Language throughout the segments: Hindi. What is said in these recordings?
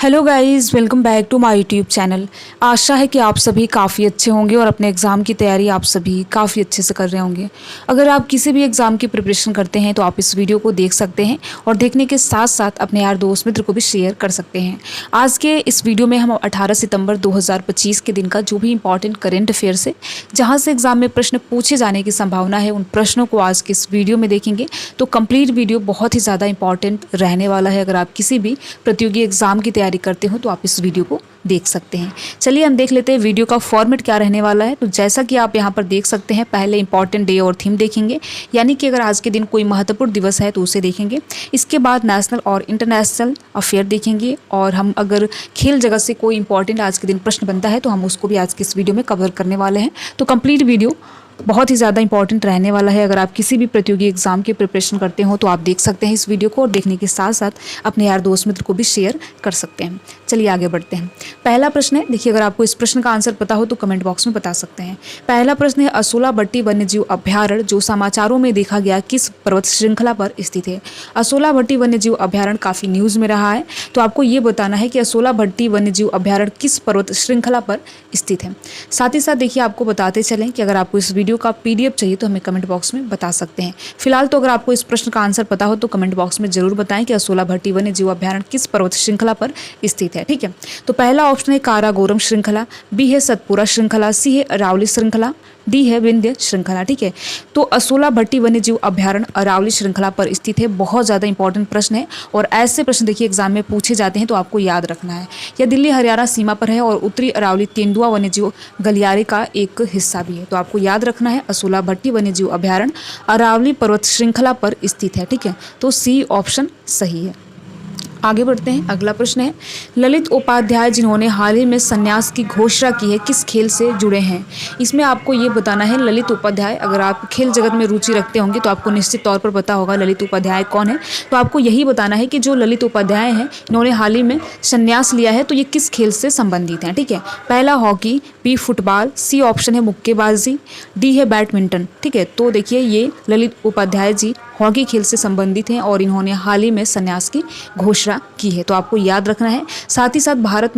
Hello guys, welcome back to my YouTube channel. आशा है कि आप सभी काफ़ी अच्छे होंगे और अपने एग्ज़ाम की तैयारी आप सभी काफ़ी अच्छे से कर रहे होंगे। अगर आप किसी भी एग्ज़ाम की प्रिपरेशन करते हैं तो आप इस वीडियो को देख सकते हैं और देखने के साथ साथ अपने यार दोस्त मित्र को भी शेयर कर सकते हैं। आज के इस वीडियो में हम 18 सितंबर 2025 के दिन का जो भी इंपॉर्टेंट करेंट अफेयर्स है, जहाँ से एग्ज़ाम में प्रश्न पूछे जाने की संभावना है, उन प्रश्नों को आज के इस वीडियो में देखेंगे। तो कंप्लीट वीडियो बहुत ही ज़्यादा इंपॉर्टेंट रहने वाला है। अगर आप किसी भी प्रतियोगी एग्ज़ाम की तैयारी करते हो तो आप इस वीडियो को देख सकते हैं। चलिए हम देख लेते हैं वीडियो का फॉर्मेट क्या रहने वाला है। तो जैसा कि आप यहाँ पर देख सकते हैं, पहले इंपॉर्टेंट डे और थीम देखेंगे, यानी कि अगर आज के दिन कोई महत्वपूर्ण दिवस है तो उसे देखेंगे। इसके बाद नेशनल और इंटरनेशनल अफेयर देखेंगे, और हम अगर खेल जगत से कोई इंपॉर्टेंट आज के दिन प्रश्न बनता है तो हम उसको भी आज के इस वीडियो में कवर करने वाले हैं। तो कंप्लीट वीडियो बहुत ही ज़्यादा इंपॉर्टेंट रहने वाला है। अगर आप किसी भी प्रतियोगी एग्जाम की प्रिपरेशन करते हो तो आप देख सकते हैं इस वीडियो को, और देखने के साथ साथ अपने यार दोस्त मित्र को भी शेयर कर सकते हैं। चलिए आगे बढ़ते हैं। पहला प्रश्न है, देखिए अगर आपको इस प्रश्न का आंसर पता हो तो कमेंट बॉक्स में बता सकते हैं। पहला प्रश्न है, असोला भट्टी वन्यजीव अभ्यारण्य जो समाचारों में देखा गया किस पर्वत श्रृंखला पर स्थित है। असोला भट्टी वन्यजीव अभ्यारण्य काफ़ी न्यूज़ में रहा है, तो आपको ये बताना है कि असोला भट्टी वन्यजीव अभ्यारण्य किस पर्वत श्रृंखला पर स्थित है। साथ ही साथ देखिए आपको बताते चलें कि अगर आपको इस वीडियो का PDF चाहिए तो हमें कमेंट बॉक्स में बता सकते हैं। फिलहाल तो अगर आपको इस प्रश्न का आंसर पता हो तो कमेंट बॉक्स में जरूर बताएं कि असोला भट्टी वन्यजीव अभ्यारण्य किस पर्वत श्रृंखला पर स्थित है। ठीक है, तो पहला ऑप्शन है काराकोरम श्रृंखला, B है सतपुरा श्रृंखला, C है अरावली श्रृंखला, D है विंध्य श्रृंखला। ठीक है, तो असोला भट्टी वन्यजीव अभ्यारण्य अरावली श्रृंखला पर स्थित है। बहुत ज़्यादा इंपॉर्टेंट प्रश्न है, और ऐसे प्रश्न देखिए एग्जाम में पूछे जाते हैं तो आपको याद रखना है। यह दिल्ली हरियाणा सीमा पर है और उत्तरी अरावली तेंदुआ वन्यजीव गलियारे का एक हिस्सा भी है। तो आपको याद रखना है असोला भट्टी वन्यजीव अभ्यारण्य अरावली पर्वत श्रृंखला पर स्थित है। ठीक है, तो C ऑप्शन सही है। आगे बढ़ते हैं। अगला प्रश्न है, ललित उपाध्याय जिन्होंने हाल ही में संन्यास की घोषणा की है किस खेल से जुड़े हैं। इसमें आपको ये बताना है ललित उपाध्याय, अगर आप खेल जगत में रुचि रखते होंगे तो आपको निश्चित तौर पर पता होगा ललित उपाध्याय कौन है। तो आपको यही बताना है कि जो ललित उपाध्याय हैं इन्होंने हाल ही में संन्यास लिया है, तो ये किस खेल से संबंधित हैं। ठीक है, पहला hockey, B football, C option है मुक्केबाजी, D है बैडमिंटन। ठीक है, तो देखिए ये ललित उपाध्याय जी हॉकी खेल से संबंधित हैं और इन्होंने हाल ही में संन्यास की घोषणा की है, तो आपको याद रखना है। साथ ही साथ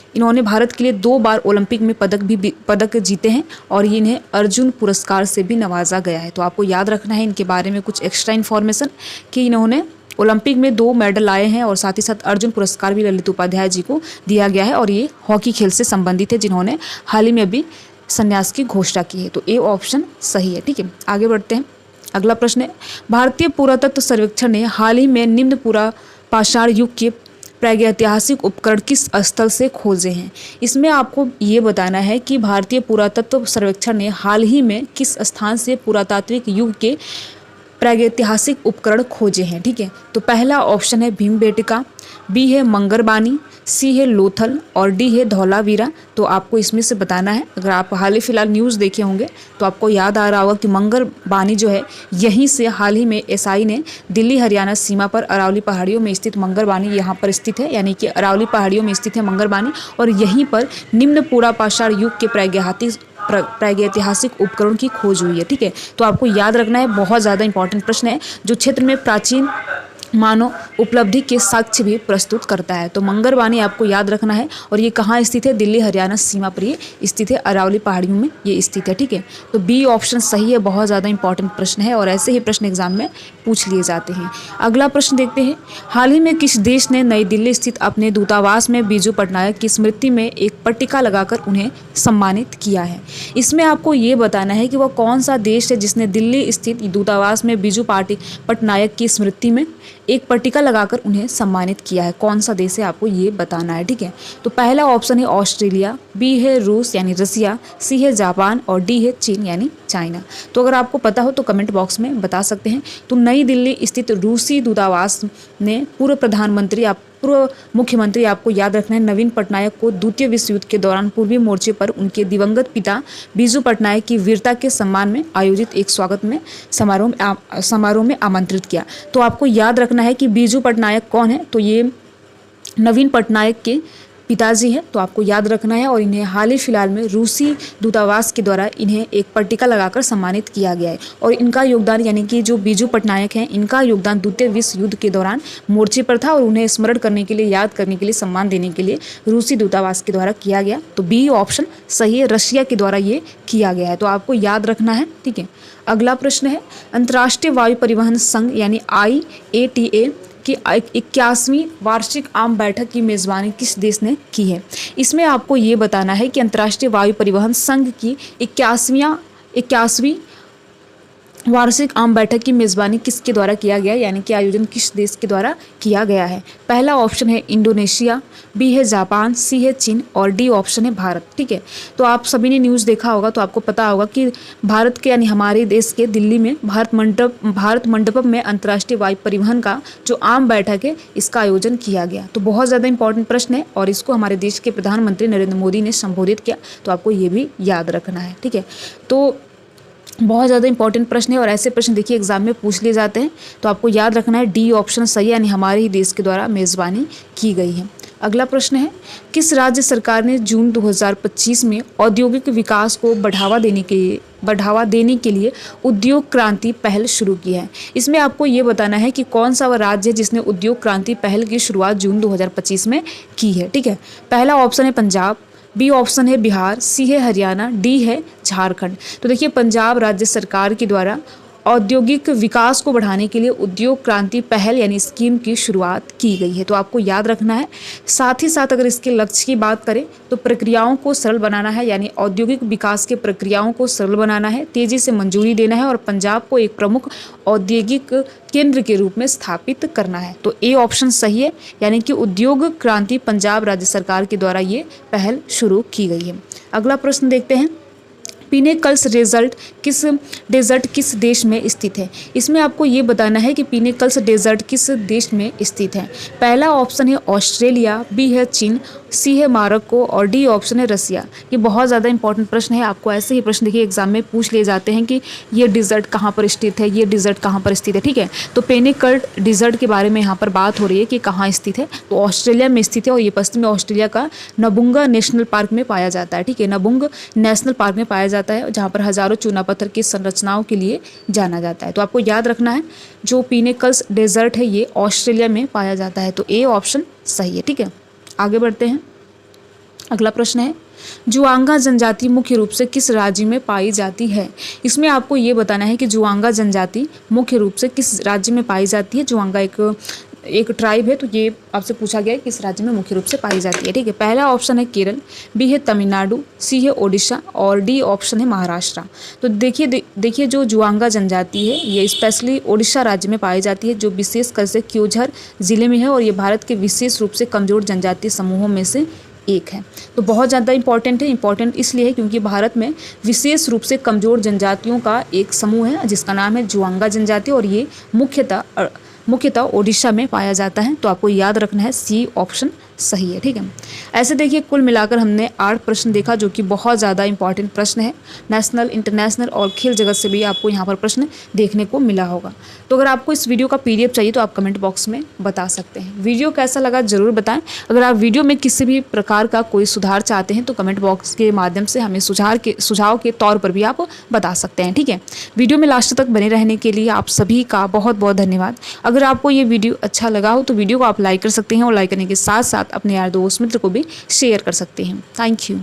इन्होंने भारत के लिए 2 बार ओलंपिक में पदक जीते हैं, और इन्हें अर्जुन पुरस्कार से भी नवाजा गया है। तो आपको याद रखना है इनके बारे में कुछ एक्स्ट्रा इन्फॉर्मेशन कि इन्होंने ओलंपिक में 2 मेडल लाए हैं, और साथ ही साथ अर्जुन पुरस्कार भी ललित उपाध्याय जी को दिया गया है, और ये हॉकी खेल से संबंधित है जिन्होंने हाल ही में अभी संन्यास की घोषणा की है। तो A ऑप्शन सही है। ठीक है, आगे बढ़ते हैं। अगला प्रश्न है, भारतीय पुरातत्व सर्वेक्षण ने हाल ही में निम्न पुरापाषाण युग के प्रागैतिहासिक उपकरण किस स्थल से खोजे हैं। इसमें आपको ये बताना है कि भारतीय पुरातत्व सर्वेक्षण ने हाल ही में किस स्थान से पुरातात्विक युग के प्रागैतिहासिक उपकरण खोजे हैं। ठीक है, तो पहला ऑप्शन है भीमबेटका, B है मंगरबानी, C है लोथल, और D है धौलावीरा। तो आपको इसमें से बताना है। अगर आप हाल ही फिलहाल न्यूज़ देखे होंगे तो आपको याद आ रहा होगा कि मंगरबानी जो है यहीं से हाल ही में SI ने दिल्ली हरियाणा सीमा पर अरावली पहाड़ियों में स्थित मंगरबानी यहाँ पर स्थित है, यानी कि अरावली पहाड़ियों में स्थित है मंगरबानी, और यहीं पर निम्न पुरापाषाण युग के प्रागैतिहासिक उपकरण की खोज हुई है। ठीक है, तो आपको याद रखना है, बहुत ज़्यादा इंपॉर्टेंट प्रश्न है जो क्षेत्र में प्राचीन मानव उपलब्धि के साक्ष्य भी प्रस्तुत करता है। तो मंगरबानी आपको याद रखना है, और ये कहाँ स्थित है, दिल्ली हरियाणा सीमा पर ये स्थित है, अरावली पहाड़ियों में ये स्थित है। ठीक है, तो B ऑप्शन सही है। बहुत ज़्यादा इंपॉर्टेंट प्रश्न है, और ऐसे ही प्रश्न एग्जाम में पूछ लिए जाते हैं। अगला प्रश्न देखते हैं, हाल ही में किस देश ने नई दिल्ली स्थित अपने दूतावास में बीजू पटनायक की स्मृति में एक पट्टिका लगाकर उन्हें सम्मानित किया है। इसमें आपको ये बताना है कि वह कौन सा देश है जिसने दिल्ली स्थित दूतावास में बीजू पटनायक की स्मृति में एक पट्टिका लगाकर उन्हें सम्मानित किया है। कौन सा देश है आपको ये बताना है। ठीक है, तो पहला ऑप्शन है ऑस्ट्रेलिया, B है रूस यानी रसिया, C है जापान, और D है चीन यानी चाइना। तो अगर आपको पता हो तो कमेंट बॉक्स में बता सकते हैं। तो नई दिल्ली स्थित रूसी दूतावास ने पूर्व मुख्यमंत्री आपको याद रखना है नवीन पटनायक को द्वितीय विश्व युद्ध के दौरान पूर्वी मोर्चे पर उनके दिवंगत पिता बीजू पटनायक की वीरता के सम्मान में आयोजित एक स्वागत में समारोह में आमंत्रित किया। तो आपको याद रखना है कि बीजू पटनायक कौन है, तो ये नवीन पटनायक के पिताजी हैं, तो आपको याद रखना है। और इन्हें हाल ही फिलहाल में रूसी दूतावास के द्वारा इन्हें एक पट्टिका लगाकर सम्मानित किया गया है। और इनका योगदान यानी कि जो बीजू पटनायक हैं, इनका योगदान द्वितीय विश्व युद्ध के दौरान मोर्चे पर था और उन्हें स्मरण करने के लिए, याद करने के लिए, सम्मान देने के लिए रूसी दूतावास के द्वारा किया गया। तो बी ऑप्शन सही है, रशिया के द्वारा ये किया गया है, तो आपको याद रखना है। ठीक है, अगला प्रश्न है अंतर्राष्ट्रीय वायु परिवहन संघ यानी IATA की 81वीं वार्षिक आम बैठक की मेज़बानी किस देश ने की है। इसमें आपको ये बताना है कि अंतर्राष्ट्रीय वायु परिवहन संघ की 81वीं वार्षिक आम बैठक की मेज़बानी किसके द्वारा किया गया, यानी कि आयोजन किस देश के द्वारा किया गया है। पहला ऑप्शन है इंडोनेशिया, बी है जापान, सी है चीन और डी ऑप्शन है भारत। ठीक है, तो आप सभी ने न्यूज़ देखा होगा तो आपको पता होगा कि भारत के यानी हमारे देश के दिल्ली में भारत मंडपम में अंतर्राष्ट्रीय वायु परिवहन का जो आम बैठक है, इसका आयोजन किया गया। तो बहुत ज़्यादा इंपॉर्टेंट प्रश्न है और इसको हमारे देश के प्रधानमंत्री नरेंद्र मोदी ने संबोधित किया, तो आपको ये भी याद रखना है। ठीक है, तो बहुत ज़्यादा इंपॉर्टेंट प्रश्न है और ऐसे प्रश्न देखिए एग्जाम में पूछ लिए जाते हैं, तो आपको याद रखना है डी ऑप्शन सही है, यानी हमारे ही देश के द्वारा मेज़बानी की गई है। अगला प्रश्न है किस राज्य सरकार ने जून 2025 में औद्योगिक विकास को बढ़ावा देने के लिए उद्योग क्रांति पहल शुरू की है। इसमें आपको ये बताना है कि कौन सा वह राज्य है जिसने उद्योग क्रांति पहल की शुरुआत जून 2025 में की है। ठीक है, पहला ऑप्शन है पंजाब, बी ऑप्शन है बिहार, सी है हरियाणा, डी है झारखंड। तो देखिए पंजाब राज्य सरकार के द्वारा औद्योगिक विकास को बढ़ाने के लिए उद्योग क्रांति पहल यानी स्कीम की शुरुआत की गई है, तो आपको याद रखना है। साथ ही साथ अगर इसके लक्ष्य की बात करें तो प्रक्रियाओं को सरल बनाना है, यानी औद्योगिक विकास के प्रक्रियाओं को सरल बनाना है, तेजी से मंजूरी देना है और पंजाब को एक प्रमुख औद्योगिक केंद्र के रूप में स्थापित करना है। तो ए ऑप्शन सही है, यानी कि उद्योग क्रांति पंजाब राज्य सरकार के द्वारा ये पहल शुरू की गई है। अगला प्रश्न देखते हैं पिनेकल्स डेजर्ट किस देश में स्थित है। इसमें आपको ये बताना है कि पिनेकल्स डेजर्ट किस देश में स्थित है। पहला ऑप्शन है ऑस्ट्रेलिया, बी है चीन, सी है मार्को और डी ऑप्शन है रसिया। ये बहुत ज़्यादा इंपॉर्टेंट प्रश्न है, आपको ऐसे ही प्रश्न देखिए एग्जाम में पूछ लिए जाते हैं कि ये डिज़र्ट कहाँ पर स्थित है, ये डिज़र्ट कहाँ पर स्थित है। ठीक है, तो पिनेकल्स डिज़र्ट के बारे में यहाँ पर बात हो रही है कि कहाँ स्थित है, तो ऑस्ट्रेलिया में स्थित है और ये पश्चिमी ऑस्ट्रेलिया का नबुंगा नेशनल पार्क में पाया जाता है। ठीक है, नबुंग नेशनल पार्क में पाया जाता है जहाँ पर हजारों चूना पत्थर की संरचनाओं के लिए जाना जाता है। तो आपको याद रखना है जो पिनेकल्स डेजर्ट है ये ऑस्ट्रेलिया में पाया जाता है, तो ए ऑप्शन सही है। ठीक है, आगे बढ़ते हैं। अगला प्रश्न है जुआंगा जनजाति मुख्य रूप से किस राज्य में पाई जाती है। इसमें आपको ये बताना है कि जुआंगा जनजाति मुख्य रूप से किस राज्य में पाई जाती है। जुआंगा एक ट्राइब है, तो ये आपसे पूछा गया है किस राज्य में मुख्य रूप से पाई जाती है। ठीक है, पहला ऑप्शन है केरल, बी है तमिलनाडु, सी है ओडिशा और डी ऑप्शन है महाराष्ट्र। तो देखिए जो जुआंगा जनजाति है ये स्पेशली ओडिशा राज्य में पाई जाती है, जो विशेषकर से क्योंझर जिले में है और ये भारत के विशेष रूप से कमजोर जनजातीय समूहों में से एक है। तो बहुत ज़्यादा इंपॉर्टेंट है, इंपॉर्टेंट इसलिए है क्योंकि भारत में विशेष रूप से कमजोर जनजातियों का एक समूह है जिसका नाम है जुआंगा जनजाति और ये मुख्यतः ओडिशा में पाया जाता है। तो आपको याद रखना है सी ऑप्शन सही है। ठीक है, ऐसे देखिए कुल मिलाकर हमने 8 प्रश्न देखा जो कि बहुत ज़्यादा इंपॉर्टेंट प्रश्न है। नेशनल, इंटरनेशनल और खेल जगत से भी आपको यहाँ पर प्रश्न देखने को मिला होगा। तो अगर आपको इस वीडियो का PDF चाहिए तो आप कमेंट बॉक्स में बता सकते हैं। वीडियो कैसा लगा ज़रूर बताएं। अगर आप वीडियो में किसी भी प्रकार का कोई सुधार चाहते हैं तो कमेंट बॉक्स के माध्यम से हमें सुझाव के तौर पर भी आप बता सकते हैं। ठीक है, वीडियो में लास्ट तक बने रहने के लिए आप सभी का बहुत बहुत धन्यवाद। अगर आपको ये वीडियो अच्छा लगा हो तो वीडियो को आप लाइक कर सकते हैं और लाइक करने के साथ साथ अपने यार दोस्त मित्र को भी शेयर कर सकते हैं। Thank you.